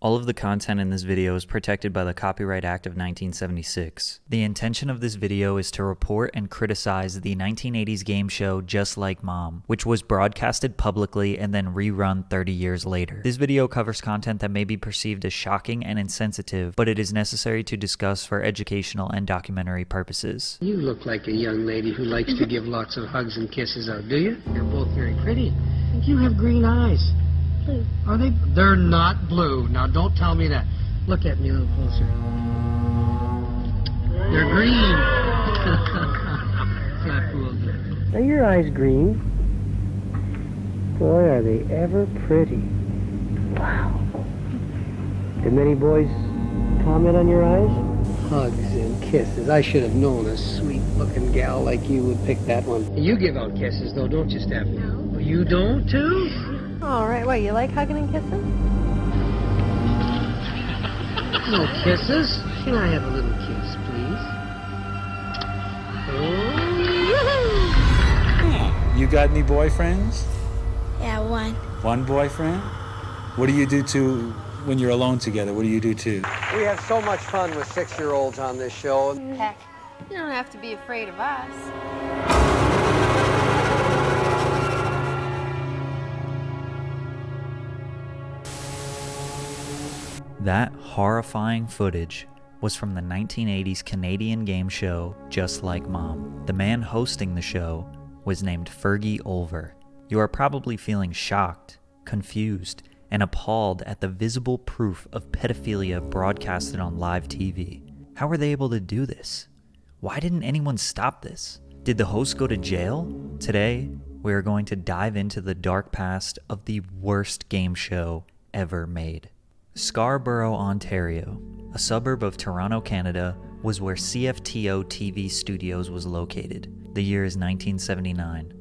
All of the content in this video is protected by the Copyright Act of 1976. The intention of this video is to report and criticize the 1980s game show Just Like Mom, which was broadcasted publicly and then rerun 30 years later. This video covers content that may be perceived as shocking and insensitive, but it is necessary to discuss for educational and documentary purposes. You look like a young lady who likes to give lots of hugs and kisses out, do you? You're both very pretty. You have green eyes. Blue. Are they? They're not blue. Now, don't tell me that. Look at me a little closer. They're green. Flat fooled. Are your eyes green? Boy, are they ever pretty. Wow. Did many boys comment on your eyes? Hugs and kisses. I should have known a sweet-looking gal like you would pick that one. You give out kisses, though, don't you, Stephanie? No. You don't, too? All right. What, you like hugging and kissing? No kisses. Can I have a little kiss, please? Oh, You got any boyfriends? Yeah, one. One boyfriend? What do you do when you're alone together? What do you do too? we have so much fun with 6-year-olds on this show. Heck, you don't have to be afraid of us. That horrifying footage was from the 1980s Canadian game show Just Like Mom. The man hosting the show was named Fergie Olver. You are probably feeling shocked, confused, and appalled at the visible proof of pedophilia broadcasted on live TV. How were they able to do this? Why didn't anyone stop this? Did the host go to jail? Today, we are going to dive into the dark past of the worst game show ever made. Scarborough, Ontario, a suburb of Toronto, Canada, was where CFTO TV Studios was located. The year is 1979.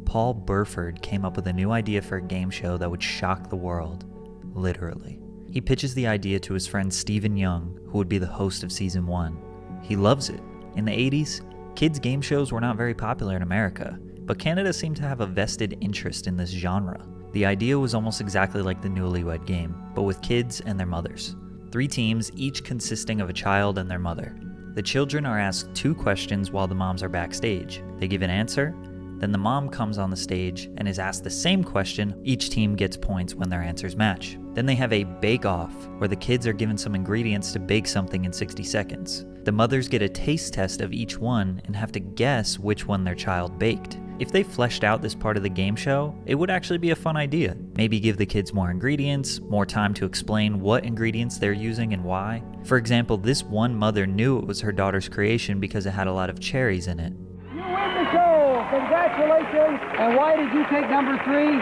Paul Burford came up with a new idea for a game show that would shock the world, literally. He pitches the idea to his friend Stephen Young, who would be the host of season 1. He loves it. In the 80s, kids' game shows were not very popular in America, but Canada seemed to have a vested interest in this genre. The idea was almost exactly like the Newlywed Game, but with kids and their mothers. 3 teams, each consisting of a child and their mother. The children are asked 2 questions while the moms are backstage. They give an answer, then the mom comes on the stage and is asked the same question. Each team gets points when their answers match. Then they have a bake-off, where the kids are given some ingredients to bake something in 60 seconds. The mothers get a taste test of each one and have to guess which one their child baked. If they fleshed out this part of the game show, it would actually be a fun idea. Maybe give the kids more ingredients, more time to explain what ingredients they're using and why. For example, this one mother knew it was her daughter's creation because it had a lot of cherries in it. You win the show! Congratulations! And why did you take number 3?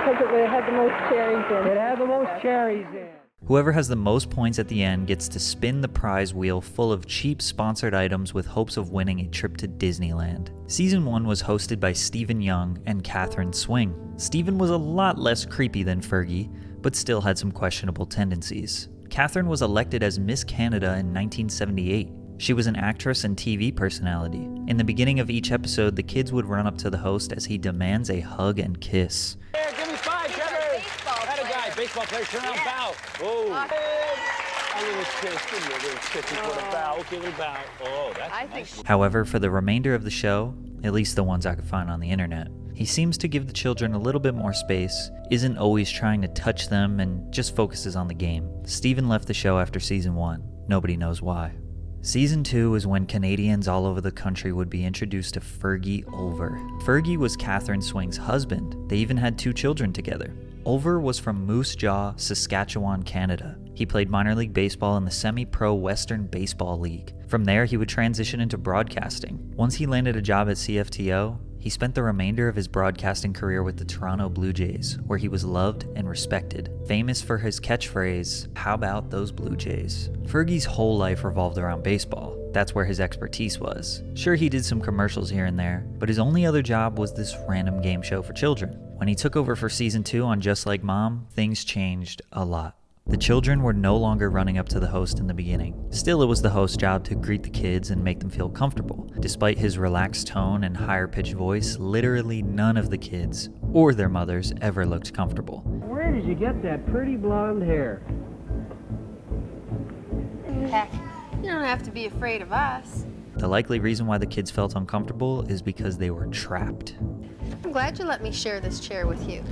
Because it had the most cherries in it. It had the most cherries in. Whoever has the most points at the end gets to spin the prize wheel full of cheap sponsored items with hopes of winning a trip to Disneyland. Season 1 was hosted by Stephen Young and Catherine Swing. Stephen was a lot less creepy than Fergie, but still had some questionable tendencies. Catherine was elected as Miss Canada in 1978. She was an actress and TV personality. In the beginning of each episode, the kids would run up to the host as he demands a hug and kiss. Here, give me 5, Trevor. Had a guy, baseball player, turn around, bow. Oh. A little kiss, give me a little kiss before the bow. Okay, little bow. Oh, that's nice. However, for the remainder of the show, at least the ones I could find on the internet, he seems to give the children a little bit more space, isn't always trying to touch them, and just focuses on the game. Stephen left the show after season 1. Nobody knows why. Season 2 is when Canadians all over the country would be introduced to Fergie Olver. Fergie was Catherine Swing's husband. They even had 2 children together. Olver was from Moose Jaw, Saskatchewan, Canada. He played minor league baseball in the semi-pro Western Baseball League. From there, he would transition into broadcasting. Once he landed a job at CFTO, he spent the remainder of his broadcasting career with the Toronto Blue Jays, where he was loved and respected, famous for his catchphrase, "How about those Blue Jays?" Fergie's whole life revolved around baseball. That's where his expertise was. Sure, he did some commercials here and there, but his only other job was this random game show for children. When he took over for season 2 on Just Like Mom, things changed a lot. The children were no longer running up to the host in the beginning. Still, it was the host's job to greet the kids and make them feel comfortable. Despite his relaxed tone and higher-pitched voice, literally none of the kids, or their mothers, ever looked comfortable. Where did you get that pretty blonde hair? Heck, you don't have to be afraid of us. The likely reason why the kids felt uncomfortable is because they were trapped. I'm glad you let me share this chair with you.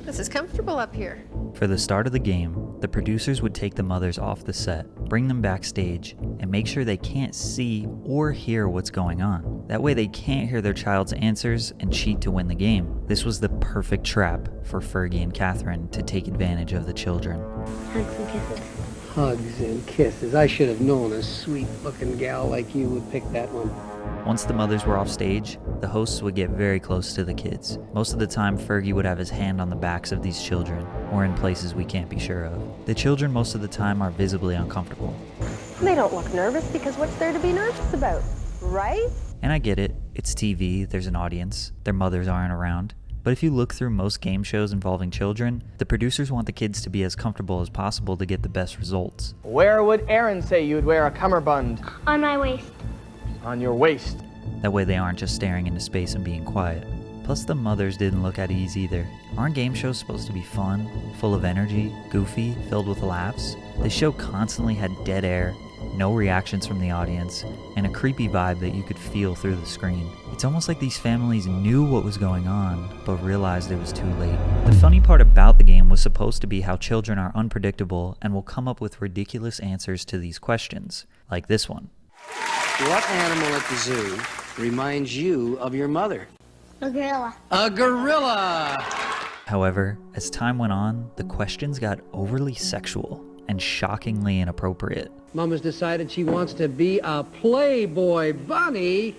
This is comfortable up here. For the start of the game, the producers would take the mothers off the set, bring them backstage, and make sure they can't see or hear what's going on. That way they can't hear their child's answers and cheat to win the game. This was the perfect trap for Fergie and Catherine to take advantage of the children. Hugs and kisses. Hugs and kisses. I should have known a sweet-looking gal like you would pick that one. Once the mothers were off stage, the hosts would get very close to the kids. Most of the time, Fergie would have his hand on the backs of these children, or in places we can't be sure of. The children most of the time are visibly uncomfortable. They don't look nervous because what's there to be nervous about, right? And I get it, it's TV, there's an audience, their mothers aren't around. But if you look through most game shows involving children, the producers want the kids to be as comfortable as possible to get the best results. Where would Aaron say you'd wear a cummerbund? On my waist. On your waist. That way they aren't just staring into space and being quiet. Plus the mothers didn't look at ease either. Aren't game shows supposed to be fun, full of energy, goofy, filled with laughs? The show constantly had dead air, no reactions from the audience, and a creepy vibe that you could feel through the screen. It's almost like these families knew what was going on, but realized it was too late. The funny part about the game was supposed to be how children are unpredictable and will come up with ridiculous answers to these questions, like this one. What animal at the zoo reminds you of your mother? A gorilla. A gorilla! However, as time went on, the questions got overly sexual and shockingly inappropriate. Mom has decided she wants to be a Playboy bunny.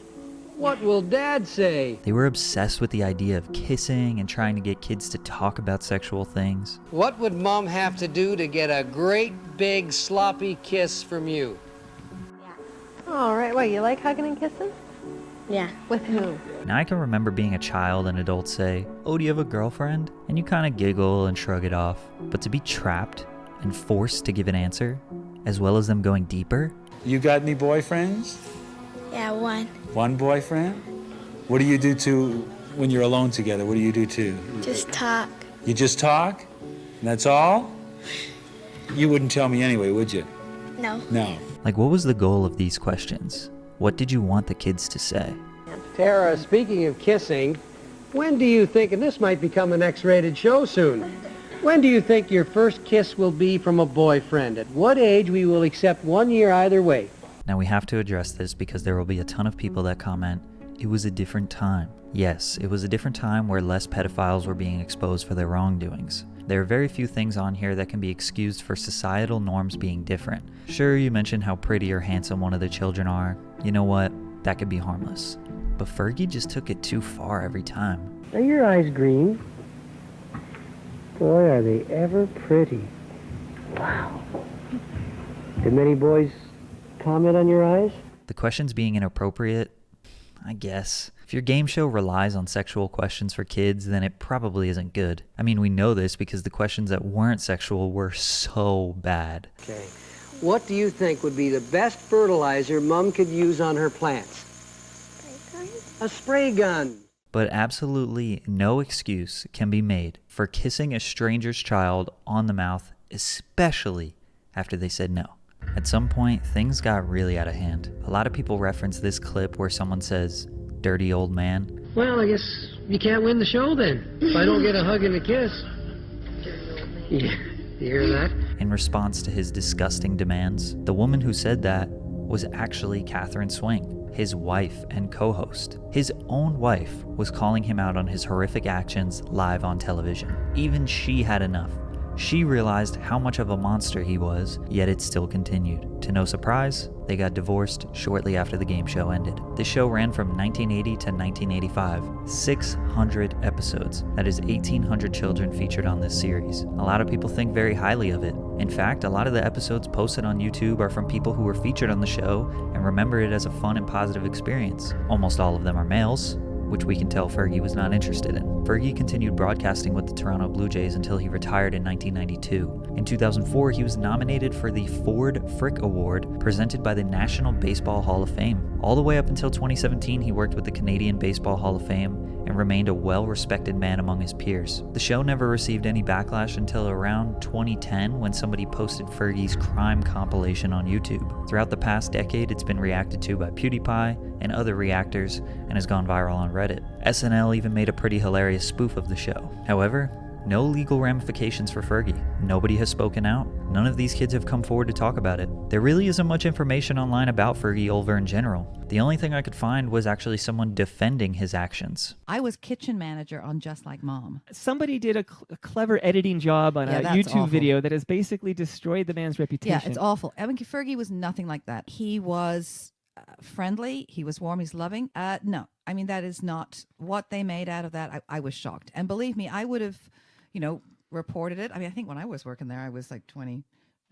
What will Dad say? They were obsessed with the idea of kissing and trying to get kids to talk about sexual things. What would Mom have to do to get a great big sloppy kiss from you? All right, what, you like hugging and kissing? Yeah. With who? Now I can remember being a child and adults say, "Oh, do you have a girlfriend?" And you kind of giggle and shrug it off. But to be trapped and forced to give an answer, as well as them going deeper. You got any boyfriends? Yeah, one. One boyfriend? What do you do when you're alone together? What do you do too? Just talk. You just talk? And that's all? You wouldn't tell me anyway, would you? No. No. Like, what was the goal of these questions? What did you want the kids to say? Tara, speaking of kissing, when do you think, and this might become an X-rated show soon, when do you think your first kiss will be from a boyfriend? At what age we will accept 1 year either way? Now we have to address this because there will be a ton of people that comment, it was a different time. Yes, it was a different time where less pedophiles were being exposed for their wrongdoings. There are very few things on here that can be excused for societal norms being different. Sure, you mentioned how pretty or handsome one of the children are. You know what? That could be harmless. But Fergie just took it too far every time. Are your eyes green? Boy, are they ever pretty. Wow. Did many boys comment on your eyes? The questions being inappropriate, I guess. If your game show relies on sexual questions for kids, then it probably isn't good. I mean, we know this because the questions that weren't sexual were so bad. Okay. What do you think would be the best fertilizer Mom could use on her plants? A spray gun. But absolutely no excuse can be made for kissing a stranger's child on the mouth, especially after they said no. At some point, things got really out of hand. A lot of people reference this clip where someone says, "Dirty old man." Well, I guess you can't win the show then. If I don't get a hug and a kiss. Yeah, you hear that? In response to his disgusting demands, the woman who said that was actually Catherine Swing, his wife and co-host. His own wife was calling him out on his horrific actions live on television. Even she had enough. She realized how much of a monster he was, yet it still continued. To no surprise, they got divorced shortly after the game show ended. The show ran from 1980 to 1985, 600 episodes. That is 1,800 children featured on this series. A lot of people think very highly of it. In fact, a lot of the episodes posted on YouTube are from people who were featured on the show and remember it as a fun and positive experience. Almost all of them are males, which we can tell Fergie was not interested in. Fergie continued broadcasting with the Toronto Blue Jays until he retired in 1992. In 2004, he was nominated for the Ford Frick Award presented by the National Baseball Hall of Fame. All the way up until 2017, he worked with the Canadian Baseball Hall of Fame and remained a well-respected man among his peers. The show never received any backlash until around 2010 when somebody posted Fergie's crime compilation on YouTube. Throughout the past decade, it's been reacted to by PewDiePie and other reactors and has gone viral on Reddit. SNL even made a pretty hilarious spoof of the show. However, no legal ramifications for Fergie. Nobody has spoken out. None of these kids have come forward to talk about it. There really isn't much information online about Fergie Olver in general. The only thing I could find was actually someone defending his actions. I was kitchen manager on Just Like Mom. Somebody did a clever editing job on a YouTube awful. video that has basically destroyed the man's reputation. Yeah, it's awful. I mean, Fergie was nothing like that. He was friendly. He was warm. He's loving. No, I mean, that is not what they made out of that. I was shocked. And believe me, I would have, reported it. I mean, I think when I was working there, I was like 20,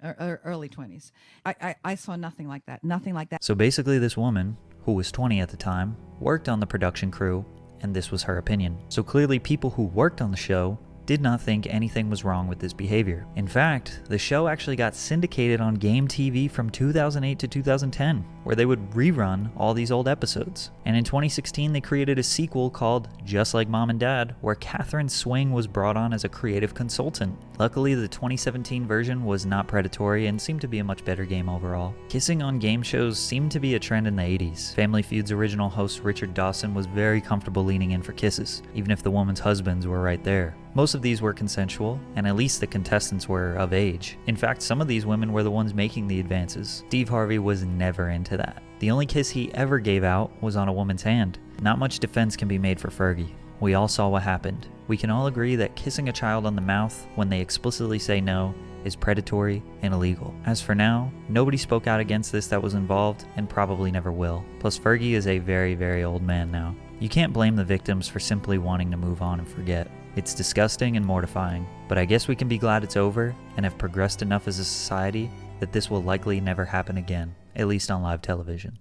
or early 20s. I saw nothing like that. Nothing like that. So basically this woman, who was 20 at the time, worked on the production crew, and this was her opinion. So clearly people who worked on the show did not think anything was wrong with this behavior. In fact, the show actually got syndicated on Game TV from 2008 to 2010, where they would rerun all these old episodes. And in 2016, they created a sequel called Just Like Mom and Dad, where Catherine Swing was brought on as a creative consultant. Luckily, the 2017 version was not predatory and seemed to be a much better game overall. Kissing on game shows seemed to be a trend in the 80s. Family Feud's original host Richard Dawson was very comfortable leaning in for kisses, even if the woman's husbands were right there. Most of these were consensual, and at least the contestants were of age. In fact, some of these women were the ones making the advances. Steve Harvey was never into that. The only kiss he ever gave out was on a woman's hand. Not much defense can be made for Fergie. We all saw what happened. We can all agree that kissing a child on the mouth when they explicitly say no is predatory and illegal. As for now, nobody spoke out against this that was involved and probably never will. Plus, Fergie is a very, very old man now. You can't blame the victims for simply wanting to move on and forget. It's disgusting and mortifying, but I guess we can be glad it's over and have progressed enough as a society that this will likely never happen again, at least on live television.